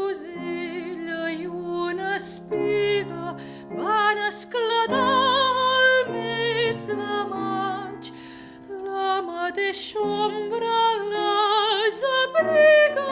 rosella i una espiga van esclatar al mes de maig. La mateixa ombra les abriga